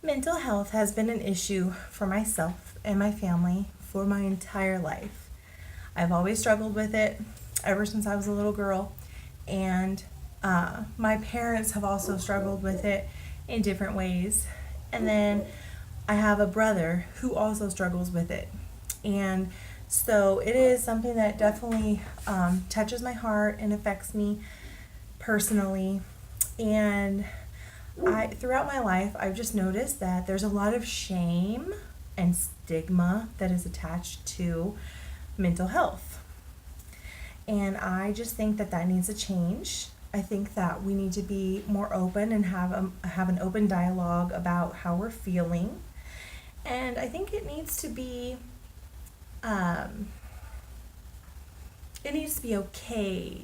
Mental health has been an issue for myself and my family for my entire life. I've always struggled with it ever since I was a little girl, and my parents have also struggled with it in different ways. And then I have a brother who also struggles with it. And so it is something that definitely touches my heart and affects me personally. And throughout my life, I've just noticed that there's a lot of shame and stigma that is attached to mental health. And I just think that that needs a change. I think that we need to be more open and have an open dialogue about how we're feeling. And I think um, it needs to be okay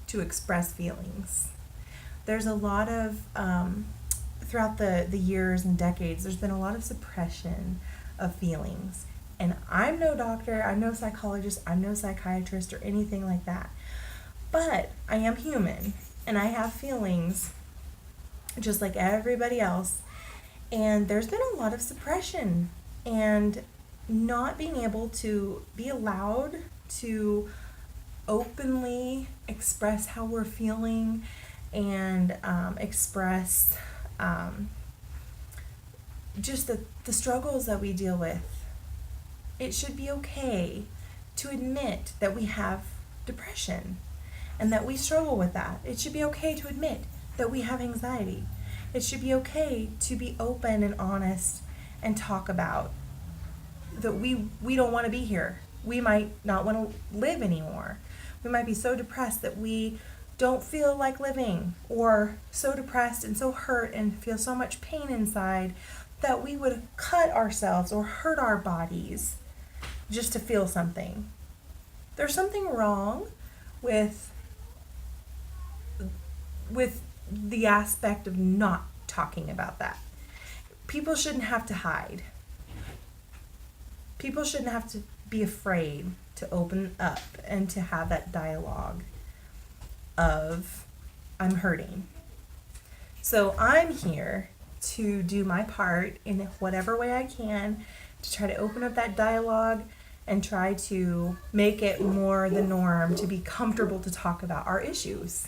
to express feelings. There's a lot of throughout the years and decades, there's been a lot of suppression of feelings. And I'm no doctor, I'm no psychologist, I'm no psychiatrist or anything like that. But I am human and I have feelings just like everybody else. And there's been a lot of suppression and not being able to be allowed to openly express how we're feeling and express just the struggles that we deal with. It should be okay to admit that we have depression and that we struggle with that. It should be okay to admit that we have anxiety. It should be okay to be open and honest and talk about that we don't want to be here. We might not want to live anymore. We might be so depressed that we don't feel like living, or so depressed and so hurt and feel so much pain inside that we would cut ourselves or hurt our bodies just to feel something. There's something wrong with the aspect of not talking about that. People shouldn't have to hide. People shouldn't have to be afraid to open up and to have that dialogue of I'm hurting. So I'm here to do my part in whatever way I can to try to open up that dialogue and try to make it more the norm to be comfortable to talk about our issues.